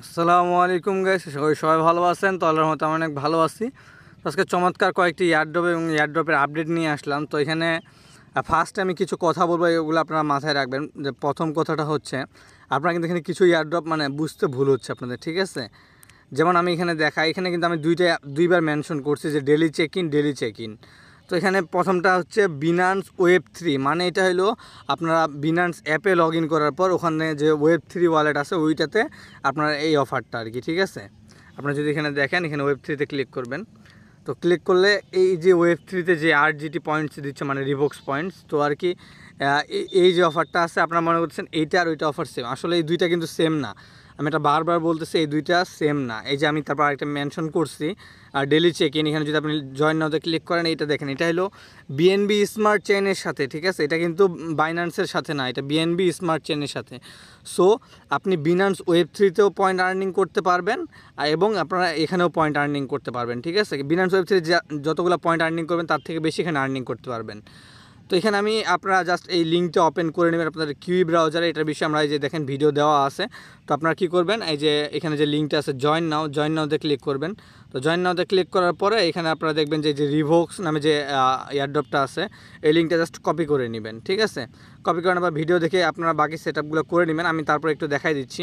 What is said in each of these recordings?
আসসালামু আলাইকুম গাইস, সবাই ভালো আছেন? তো আল্লাহর রহমতে আমি অনেক ভালো আছি। তো আজকে চমৎকার কয়েকটি এয়ারড্রপ এবং এয়ারড্রপের আপডেট নিয়ে আসলাম। তো এখানে ফার্স্টে আমি কিছু কথা বলবো, এগুলো আপনারা মাথায় রাখবেন। যে প্রথম কথাটা হচ্ছে, আপনারা কিন্তু এখানে কিছু এয়ারড্রপ বুঝতে ভুল হচ্ছে আপনাদের, ঠিক আছে? যেমন আমি এখানে দেখাই, এখানে কিন্তু আমি দুইবার মেনশন করছি যে ডেলি চেক ইন। তো এখানে প্রথমটা হচ্ছে বিনান্স ওয়েব3, মানে এটা হলো আপনারা বিনান্স অ্যাপে লগ ইন করার পর ওখানে যে ওয়েব3 ওয়ালেট আছে ওইটাতে আপনারা এই অফারটা আর কি, ঠিক আছে? আপনারা যদি এখানে দেখেন, এখানে ওয়েব3তে ক্লিক করবেন। তো ক্লিক করলে এই যে ওয়েব3তে যে RGT পয়েন্টস দিচ্ছে, মানে রিভোক্স পয়েন্টস, তো আর কি এই যে অফারটা আছে আপনারা মনে করছেন এইটা আর ওইটা অফার সেম। আসলে এই দুইটা কিন্তু সেম না। আমি এটা বারবার বলতেছি, এই দুইটা সেম না। এই যে আমি তারপর আরেকটা মেনশন করছি আর ডেলি চেক ইন, এখানে যদি আপনি জয়েন নাওতে ক্লিক করেন, এইটা দেখেন, এটা হলো বিএনবি স্মার্ট চেইনের সাথে, ঠিক আছে? এটা কিন্তু বাইন্যান্সের সাথে না, এটা বিএনবি স্মার্ট চেইনের সাথে। সো আপনি বিনান্স ওয়েব3তেও পয়েন্ট আর্নিং করতে পারবেন এবং আপনারা এখানেও পয়েন্ট আর্নিং করতে পারবেন, ঠিক আছে? বিনান্স ওয়েব3 যতগুলো পয়েন্ট আর্নিং করবেন তার থেকে বেশি এখানে আর্নিং করতে পারবেন। তো এখানে আমি আপনারা জাস্ট এই লিঙ্কটা ওপেন করে নেবেন আপনাদের কিউই ব্রাউজারে। এটার বিষয়ে আমরা এই যে দেখেন ভিডিও দেওয়া আছে। তো আপনারা কী করবেন, এই যে এখানে যে লিঙ্কটা আছে জয়েন নাওতে ক্লিক করবেন। তো জয়েন নাওতে ক্লিক করার পরে এখানে আপনারা দেখবেন যে রিভোক্স নামে যে এয়ারড্রপটা আছে, এই লিঙ্কটা জাস্ট কপি করে নেবেন, ঠিক আছে? কপি করে নেবার ভিডিও দেখে আপনারা বাকি সেটআপগুলো করে নেবেন। আমি তারপর একটু দেখাই দিচ্ছি।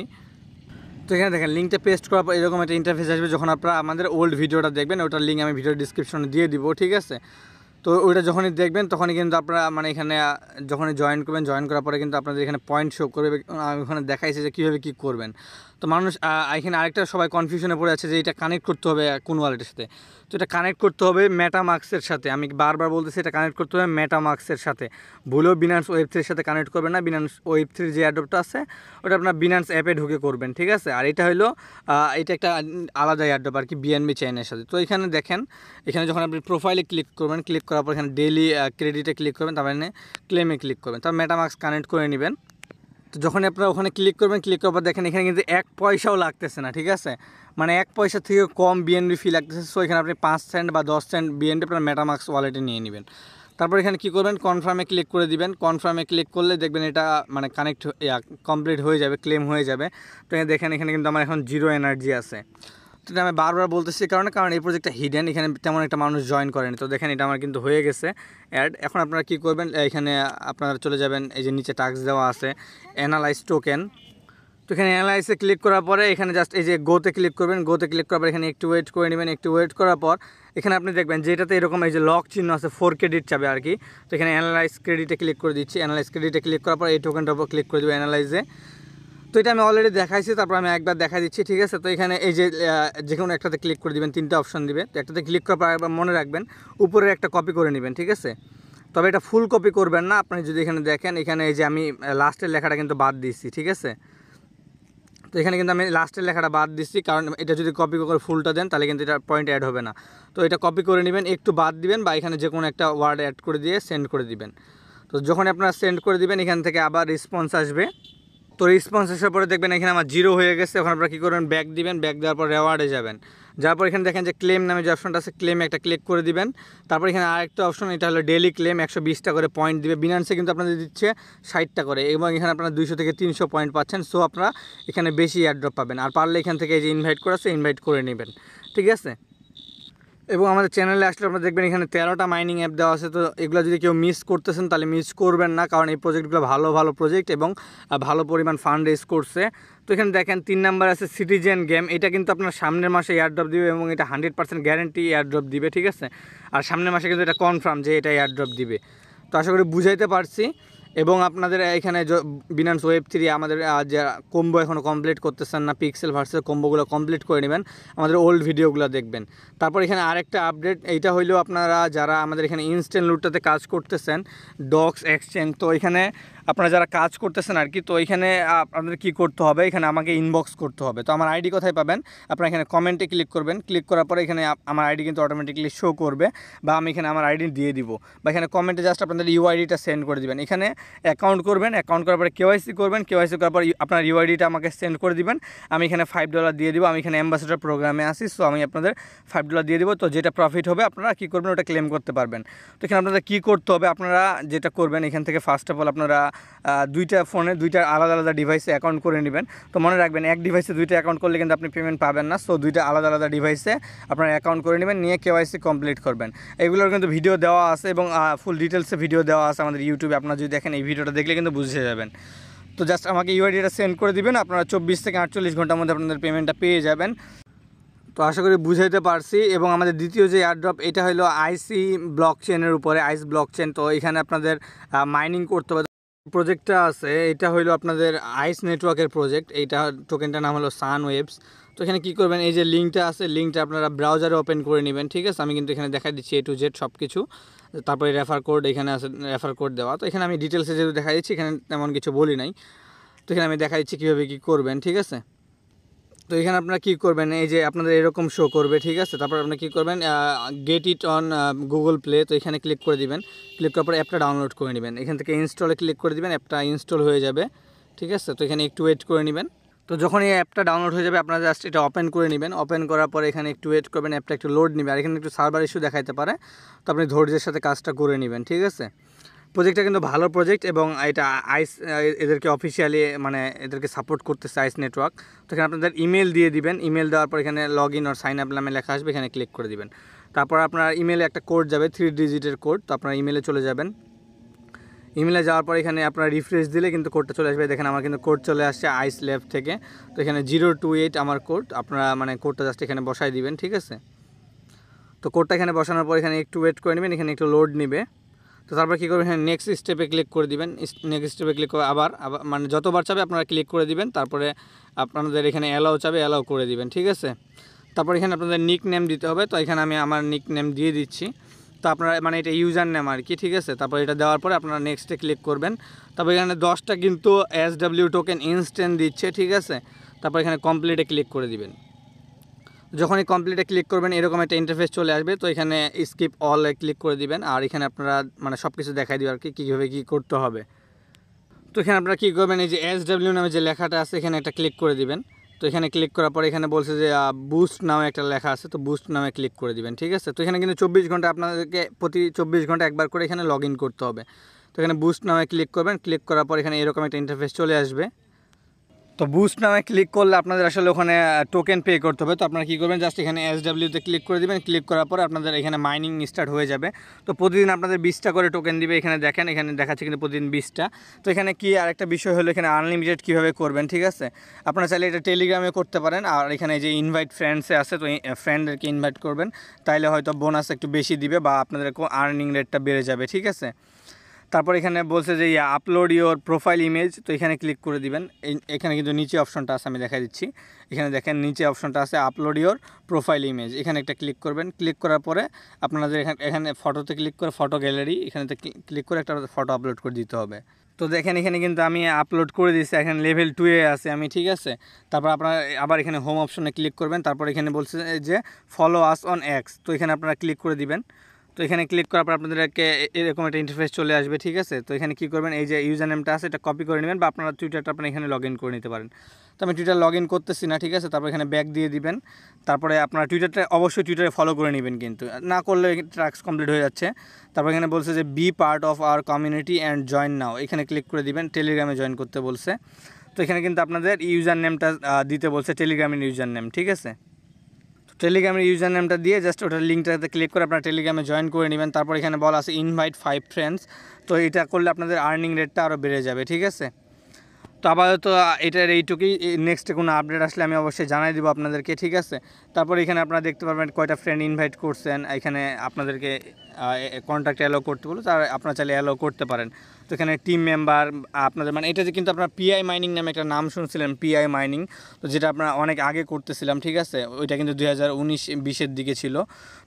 তো এখানে দেখেন লিঙ্কটা পেস্ট করার পর এরকম একটা ইন্টারফেস আসবে। যখন আপনারা আমাদের ওল্ড ভিডিওটা দেখবেন, ওটার লিঙ্ক আমি ভিডিও ডিসক্রিপশনে দিয়ে দিব, ঠিক আছে? তো ওইটা যখনই দেখবেন তখনই কিন্তু আপনারা এখানে যখনই জয়েন করবেন, জয়েন করার পরে কিন্তু আপনাদের এখানে পয়েন্ট শো করবে। আমি ওখানে দেখাইছি যে কীভাবে কী করবেন। তো মানুষ এখানে আরেকটা সবাই কনফিউশনে পড়ে আছে যে এটা কানেক্ট করতে হবে কোন ওয়ালেটের সাথে। তো এটা কানেক্ট করতে হবে মেটামাস্কের সাথে। আমি বারবার বলতেছি এটা কানেক্ট করতে হবে মেটামাস্কের সাথে। ভুলেও বিনান্স ওয়েব3 সাথে কানেক্ট করবেন না। বিনান্স ওয়েব3 যে এয়ারড্রপটা আছে ওটা আপনার বিনান্স অ্যাপে ঢুকে করবেন, ঠিক আছে? আর এটা হলো এটা একটা আলাদা এয়ারড্রপ আর কি, বিএনবি চেইনের সাথে। তো এখানে দেখেন, এখানে যখন আপনি প্রোফাইলে ক্লিক করবেন, ক্লিক করার পর এখানে ডেলি ক্রেডিটে ক্লিক করবেন, তারপরে ক্লেমে ক্লিক করবেন, তারপর মেটামাস্ক কানেক্ট করে নেবেন। তো যখন আপনারা ওখানে ক্লিক করবেন, ক্লিক করার পর দেখেন এখানে কিন্তু 1 পয়সাও লাগতেছে না, ঠিক আছে? মানে 1 পয়সা থেকে কম বিএনবি ফি লাগতেছে। সো এখানে আপনি 5 সেন্ট বা 10 সেন্ট বিএনবি আপনার মেটামাস্ক ওয়ালেটে নিয়ে নেবেন। তারপর এখানে কী করবেন, কনফার্মে ক্লিক করে দিবেন। কনফার্মে ক্লিক করলে দেখবেন এটা কানেক্ট কমপ্লিট হয়ে যাবে, ক্লেম হয়ে যাবে। তো দেখেন এখানে কিন্তু আমার এখন 0 এনার্জি আছে। তো এটা আমি বারবার বলতেছি কারণ এই প্রজেক্টটা হিডেন, এখানে তেমন একটা মানুষ জয়েন করেনি। তো দেখেন এটা আমার কিন্তু হয়ে গেছে অ্যাড। এখন আপনারা কী করবেন, এখানে আপনারা চলে যাবেন, এই যে নিচে টাস্ক দেওয়া আছে অ্যানালাইজ টোকেন। তো এখানে অ্যানালাইসে ক্লিক করার পরে এখানে জাস্ট এই যে গোতে ক্লিক করবেন। গোতে ক্লিক করার পর এখানে একটু ওয়েট করে নেবেন। একটু ওয়েট করার পর এখানে আপনি দেখবেন যে এটাতে এরকম এই যে লক চিহ্ন আছে, 4 ক্রেডিট চাবে আর কি। তো এখানে অ্যানালাইজ ক্রেডিটে ক্লিক করে দিচ্ছি। অ্যানালাইজ ক্রেডিটে ক্লিক করার পর এই টোকেনটার উপর ক্লিক করে দেবো অ্যানালাইজে। তো এটা আমি অলরেডি দেখাইছি, তারপর আমি একবার দেখা দিচ্ছি, ঠিক আছে? তো এখানে এই যে কোনো একটাতে ক্লিক করে দিবেন, 3টা অপশন দিবে। তো একটাতে ক্লিক করার পর একবার মনে রাখবেন উপরে একটা কপি করে নেবেন, ঠিক আছে? তবে এটা ফুল কপি করবেন না। আপনি যদি এখানে দেখেন, এখানে এই যে আমি লাস্টের লেখাটা কিন্তু বাদ দিচ্ছি, ঠিক আছে? তো এখানে কিন্তু আমি লাস্টের লেখাটা বাদ দিচ্ছি, কারণ এটা যদি কপি করে ফুলটা দেন তাহলে কিন্তু এটা পয়েন্ট অ্যাড হবে না। তো এটা কপি করে নেবেন, একটু বাদ দিবেন বা এখানে যে কোনো একটা ওয়ার্ড অ্যাড করে দিয়ে সেন্ড করে দিবেন। তো যখন আপনারা সেন্ড করে দিবেন এখান থেকে আবার রেসপন্স আসবে। তো রেসপন্স আসার পরে দেখবেন এখানে আমার 0 হয়ে গেছে। এখন আপনারা কী করবেন, ব্যাক দিবেন। ব্যাক দেওয়ার পর রেওয়ার্ডে যাবেন। যাওয়ার পর এখানে দেখেন যে ক্লেম নামে যে অপশনটা আছে, ক্লেমে একটা ক্লিক করে দিবেন। তারপর এখানে আরেকটা অপশন, এটা হলো ডেলি ক্লেম, 120টা করে পয়েন্ট দিবে। বিনান্সে কিন্তু আপনাদের দিচ্ছে 60টা করে, এবং এখানে আপনারা 200 থেকে 300 পয়েন্ট পাচ্ছেন। সো আপনারা এখানে বেশি এয়ারড্রপ পাবেন। আর পারলে এখান থেকে এই যে ইনভাইট করে আছে, ইনভাইট করে নেবেন, ঠিক আছে? এবং আমাদের চ্যানেলে আসলে আপনারা দেখবেন এখানে 13টা মাইনিং অ্যাপ দেওয়া আছে। তো এগুলো যদি কেউ মিস করতেছেন তাহলে মিস করবেন না, কারণ এই প্রজেক্টগুলো ভালো প্রজেক্ট এবং ভালো পরিমাণ ফান্ড রেজ করছে। তো এখানে দেখেন 3 নাম্বার আছে সিটিজেন গেম। এটা কিন্তু আপনার সামনের মাসে এয়ারড্রপ দিবে এবং এটা 100% গ্যারেন্টি এয়ারড্রপ দিবে, ঠিক আছে? আর সামনের মাসে কিন্তু এটা কনফার্ম যে এটা এয়ারড্রপ দিবে। তো আশা করি বুঝাইতে পারছি। এবং আপনাদের এখানে বিনান্স ওয়েব3 আমাদের যে কম্বো এখনও কমপ্লিট করতেছেন না, পিক্সেল ভার্সের কম্বোগুলো কমপ্লিট করে নেবেন, আমাদের ওল্ড ভিডিওগুলো দেখবেন। তারপর এখানে আরেকটা আপডেট, এইটা হইলো আপনারা যারা আমাদের এখানে ইনস্ট্যান্ট লুটটাতে কাজ করতেছেন, ডক্স এক্সচেঞ্জ। তো এখানে আপনারা যারা কাজ করতেছেন আর কি, তো এখানে আপনাদের কী করতে হবে, এখানে আমাকে ইনবক্স করতে হবে। তো আমার আইডি কোথায় পাবেন, আপনারা এখানে কমেন্টে ক্লিক করবেন। ক্লিক করার পরে এখানে আমার আইডি কিন্তু অটোমেটিকলি শো করবে, বা আমি এখানে আমার আইডি দিয়ে দিব, বা এখানে কমেন্টে জাস্ট আপনাদের ইউআইডিটা সেন্ড করে দিবেন। এখানে অ্যাকাউন্ট করবেন, অ্যাকাউন্ট করার পরে কেওয়াইসি করবেন, কেওয়াইসি করার পর আপনার ইউআইডিটা আমাকে সেন্ড করে দিবেন। আমি এখানে $5 দিয়ে দিব। আমি এখানে অ্যাম্বাসেডর প্রোগ্রামে আসি, সো আমি আপনাদের $5 দিয়ে দিব। তো যেটা প্রফিট হবে আপনারা কী করবেন, ওটা ক্লেম করতে পারবেন। তো এখানে আপনাদের কী করতে হবে, আপনারা যেটা করবেন এখান থেকে ফার্স্ট অফ অল আপনারা দুইটা ফোনে দুইটা আলাদা আলাদা ডিভাইসে অ্যাকাউন্ট করে নেবেন। তো মনে রাখবেন এক ডিভাইসে দুইটা অ্যাকাউন্ট করলে কিন্তু আপনি পেমেন্ট পাবেন না। সো দুইটা আলাদা আলাদা ডিভাইসে আপনার অ্যাকাউন্ট করে নেবেন, নিয়ে কেওয়াইসি কমপ্লিট করবেন। এগুলোর কিন্তু ভিডিও দেওয়া আছে এবং ফুল ডিটেলসে ভিডিও দেওয়া আছে আমাদের ইউটিউবে। আপনারা যদি দেখেন এই ভিডিওটা দেখলে কিন্তু বুঝে যাবেন। তো জাস্ট আমাকে ইউআইডিটা সেন্ড করে দিবেন, আপনারা 24 থেকে 48 ঘন্টার মধ্যে আপনাদের পেমেন্টটা পেয়ে যাবেন। তো আশা করি বুঝাইতে পারছি। এবং আমাদের দ্বিতীয় যে এয়ারড্রপ এটা হলো আইসি ব্লক চেনের উপরে, আইস ব্লক চেন। তো এখানে আপনাদের মাইনিং করতে হবে। প্রজেক্টটা আছে এটা হলো আপনাদের আইস নেটওয়ার্কের প্রজেক্ট। এইটা টোকেনটার নাম হলো সান ওয়েভস। তো এখানে কী করবেন, এই যে লিঙ্কটা আছে, লিঙ্কটা আপনারা ব্রাউজারে ওপেন করে নেবেন, ঠিক আছে। আমি কিন্তু এখানে দেখাই দিচ্ছি A to Z সব কিছু। তারপরে রেফার কোড এখানে আছে, রেফার কোড দেওয়া। তো এখানে আমি ডিটেলসে যেহেতু দেখা দিচ্ছি, এখানে তেমন কিছু বলি নাই। তো এখানে আমি দেখা দিচ্ছি কীভাবে কী করবেন, ঠিক আছে। তো এখানে আপনারা কী করবেন, এই যে আপনাদের এরকম শো করবে, ঠিক আছে। তারপর আপনারা কী করবেন, get it on Google play. তো এখানে ক্লিক করে দিবেন, ক্লিক করার পর অ্যাপটা ডাউনলোড করে নেবেন। এখান থেকে ইনস্টলে ক্লিক করে দিবেন, অ্যাপটা ইনস্টল হয়ে যাবে, ঠিক আছে। তো এখানে একটু ওয়েট করে নেবেন। তো যখন এই অ্যাপটা ডাউনলোড হয়ে যাবে আপনারা জাস্ট এটা ওপেন করে নেবেন। ওপেন করার পরে এখানে একটু ওয়েট করবেন, অ্যাপটা একটু লোড নেবে। আর এখানে একটু সার্ভার ইস্যু দেখাইতে পারে, তো আপনি ধৈর্যের সাথে কাজটা করে নেবেন, ঠিক আছে। প্রজেক্টটা কিন্তু ভালো প্রজেক্ট এবং এটা আইস এদেরকে অফিসিয়ালি মানে এদেরকে সাপোর্ট করতেছে আইস নেটওয়ার্ক। তো এখানে আপনাদের ইমেল দিয়ে দিবেন। ইমেল দেওয়ার পর এখানে লগ ইন আর সাইন আপ নামে লেখা আসবে, এখানে ক্লিক করে দিবেন। তারপর আপনার ইমেলে একটা কোড যাবে, 3 ডিজিটের কোড। তো আপনার ইমেলে চলে যাবেন। ইমেলে যাওয়ার পর এখানে আপনার রিফ্রেশ দিলে কিন্তু কোডটা চলে আসবে। দেখেন আমার কিন্তু কোড চলে আসছে আইস ল্যাব থেকে। তো এখানে 028 আমার কোড, আপনারা মানে কোডটা জাস্ট এখানে বসাই দিবেন, ঠিক আছে। তো কোডটা এখানে বসানোর পর এখানে একটু ওয়েট করে নেবেন, এখানে একটু লোড নেবে। তো তারপর কী করবেন, এখানে নেক্সট স্টেপে ক্লিক করে দিবেন। নেক্সট স্টেপে ক্লিক করে আবার মানে যতবার চাবে আপনারা ক্লিক করে দিবেন। তারপরে আপনাদের এখানে অ্যালাউ চাবে, অ্যালাউ করে দিবেন, ঠিক আছে। তারপর এখানে আপনাদের নিক নেম দিতে হবে। তো এখানে আমি আমার নিক নেম দিয়ে দিচ্ছি। তো আপনারা মানে এটা ইউজার নেম আর কি, ঠিক আছে। তারপর এটা দেওয়ার পরে আপনারা নেক্সটে ক্লিক করবেন। তারপর এখানে 10টা কিন্তু SW টোকেন ইনস্ট্যান্ট দিচ্ছে, ঠিক আছে। তারপর এখানে কমপ্লিটে ক্লিক করে দিবেন। যখনই কমপ্লিটে ক্লিক করবেন এরকম একটা ইন্টারফেস চলে আসবে। তো এখানে স্কিপ অল ক্লিক করে দিবেন। আর এখানে আপনারা মানে সব কিছু দেখাই দিবে আর কি, কীভাবে কী করতে হবে। তো এখানে আপনারা কী করবেন, এই যে SW নামে যে লেখাটা আছে এখানে একটা ক্লিক করে দিবেন। তো এখানে ক্লিক করার পর এখানে বলছে যে বুস্ট নামে একটা লেখা আছে, তো বুস্ট নামে ক্লিক করে দিবেন, ঠিক আছে। তো এখানে কিন্তু 24 ঘন্টা আপনাদেরকে প্রতি 24 ঘন্টা একবার করে এখানে লগ ইন করতে হবে। তো এখানে বুস্ট নামে ক্লিক করবেন। ক্লিক করার পর এখানে এরকম একটা ইন্টারফেস চলে আসবে। তো বুস্ট নামে ক্লিক করলে আপনাদের আসলে ওখানে টোকেন পে করতে হবে। তো আপনারা কী করবেন, জাস্ট এখানে SW-তে ক্লিক করে দেবেন। ক্লিক করার পর আপনাদের এখানে মাইনিং স্টার্ট হয়ে যাবে। তো প্রতিদিন আপনাদের 20টা করে টোকেন দিবে। এখানে দেখেন, এখানে দেখাচ্ছে কিন্তু প্রতিদিন 20টা। তো এখানে কি আরেকটা বিষয় হলো, এখানে আনলিমিটেড কীভাবে করবেন, ঠিক আছে। আপনারা চাইলে এটা টেলিগ্রামে করতে পারেন। আর এখানে যে ইনভাইট ফ্রেন্ডসে আছে, তো ফ্রেন্ডদেরকে ইনভাইট করবেন, তাইলে হয়তো বোনাস একটু বেশি দিবে বা আপনাদের আর্নিং রেটটা বেড়ে যাবে, ঠিক আছে। তারপর এখানে বলছে যে আপলোড ইওর প্রোফাইল ইমেজ। তো এখানে ক্লিক করে দিবেন। এখানে কিন্তু নিচে অপশনটা আছে, আমি দেখাই দিচ্ছি। এখানে দেখেন নিচে অপশনটা আছে আপলোড ইওর প্রোফাইল ইমেজ। এখানে একটা ক্লিক করবেন। ক্লিক করার পরে আপনাদের এখানে ফটোতে ক্লিক করে ফটো গ্যালারি এখানে ক্লিক করে একটা ফটো আপলোড করে দিতে হবে। তো দেখেন এখানে কিন্তু আমি আপলোড করে দিচ্ছি, এখানে লেভেল 2-এ আছে আমি, ঠিক আছে। তারপর আপনারা আবার এখানে হোম অপশনে ক্লিক করবেন। তারপর এখানে বলছে যে ফলো আস অন এক্স। তো এখানে আপনারা ক্লিক করে দিবেন। তো এখানে ক্লিক করার পর আপনাদেরকে এরকম একটা ইন্টারফেস চলে আসবে, ঠিক আছে। তো এখানে কী করবেন, এই যে ইউজার নেমটা আছে এটা কপি করে নেবেন বা আপনারা টুইটারটা আপনি এখানে লগ ইন করে নিতে পারেন। তো আমি টুইটার লগ ইন করতেছি না, ঠিক আছে। তারপর এখানে ব্যাক দিয়ে দিবেন। তারপরে আপনারা টুইটারটা অবশ্যই টুইটারে ফলো করে নেবেন, কিন্তু না করলে টাস্ক কমপ্লিট হয়ে যাচ্ছে। তারপর এখানে বলছে যে be part of our community and join now. এখানে ক্লিক করে দিবেন। টেলিগ্রামে জয়েন করতে বলছে। তো এখানে কিন্তু আপনাদের ইউজার নেমটা দিতে বলছে, টেলিগ্রামের ইউজার নেম, ঠিক আছে। টেলিগ্রামের ইউজার নেমটা দিয়ে জাস্ট ওটার লিঙ্কটাতে ক্লিক করে আপনারা টেলিগ্রামে জয়েন করে নেবেন। তারপর এখানে বলা আছে ইনভাইট 5 ফ্রেন্ডস। তো এটা করলে আপনাদের আর্নিং রেটটা আরও বেড়ে যাবে, ঠিক আছে। তো আপাতত এটার এইটুকুই। নেক্সটে কোনো আপডেট আসলে আমি অবশ্যই জানাই দেবো আপনাদেরকে, ঠিক আছে। তারপর এখানে আপনারা দেখতে পারবেন কয়টা ফ্রেন্ড ইনভাইট করছেন। এখানে আপনাদেরকে কন্ট্যাক্ট অ্যালাউ করতে বলো, তার আপনারা চাইলে অ্যালাউ করতে পারেন। তো এখানে টিম মেম্বার আপনাদের মানে এটা যে কিন্তু আপনারা পিআই মাইনিং নামে একটা নাম শুনছিলেন, পিআই মাইনিং। তো যেটা আপনারা অনেক আগে করতেছিলাম, ঠিক আছে। ওইটা কিন্তু 2019-20 দিকে ছিল।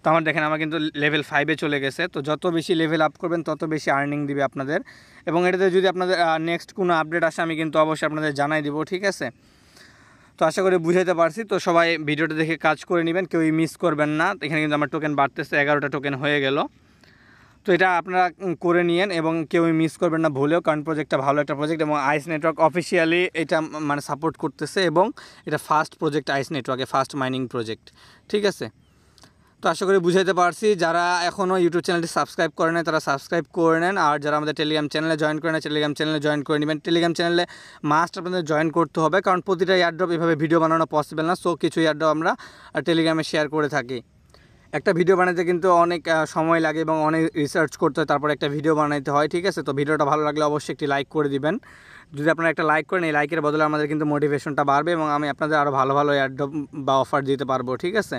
তো আমার দেখেন আমার কিন্তু লেভেল 5-এ চলে গেছে। তো যত বেশি লেভেল আপ করবেন তত বেশি আর্নিং দিবে আপনাদের। এবং এটাতে যদি আপনাদের নেক্সট কোনো আপডেট আসে আমি কিন্তু অবশ্যই আপনাদের জানাই দেবো, ঠিক আছে। তো আশা করি বুঝাইতে পারছি। তো সবাই ভিডিওটা দেখে কাজ করে নেবেন, কেউই মিস করবেন না। এখানে কিন্তু আমার টোকেন বাড়তেছে, 11টা টোকেন হয়ে গেল। তো এটা আপনারা করে নিয়েন এবং কেউই মিস করবেন না ভুলেও, কারণ প্রজেক্টটা ভালো একটা প্রজেক্ট এবং আইস নেটওয়ার্ক অফিসিয়ালি এটা মানে সাপোর্ট করতেছে এবং এটা ফার্স্ট প্রজেক্ট আইস নেটওয়ার্কে, ফার্স্ট মাইনিং প্রজেক্ট, ঠিক আছে। তো তো আশা করি বুঝাইতে পারছি। যারা এখনও ইউটিউব চ্যানেলটি সাবস্ক্রাইব করে নেন তারা সাবস্ক্রাইব করে নেন, আর যারা আমাদের টেলিগ্রাম চ্যানেলে জয়েন করে নেন টেলিগ্রাম চ্যানেলে জয়েন করে নেবেন। টেলিগ্রাম চ্যানেলে মাস্ট আপনাদের জয়েন করতে হবে, কারণ প্রতিটা এয়ারড্রপ এভাবে ভিডিও বানানো পসিবল না। সো কিছু এয়ারড্রপ আমরা টেলিগ্রামে শেয়ার করে থাকি। একটা ভিডিও বানাতে কিন্তু অনেক সময় লাগে এবং অনেক রিসার্চ করতে হয়, তারপর একটা ভিডিও বানাইতে হয়, ঠিক আছে। তো ভিডিওটা ভালো লাগলে অবশ্যই একটি লাইক করে দিবেন। যদি আপনারা একটা লাইক করেন, এই লাইকের বদলে আমাদের কিন্তু মোটিভেশনটা বাড়বে এবং আমি আপনাদের আরও ভালো ভালো এয়ারড্রপ বা অফার দিতে পারবো, ঠিক আছে।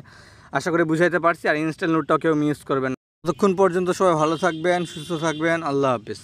আশা করি বুঝাইতে পারছি। আর ইনস্ট্যান্ট নোটটাও কেউ মিস করবেন না। ততক্ষণ পর্যন্ত সবাই ভালো থাকবেন, সুস্থ থাকবেন। আল্লাহ হাফিজ।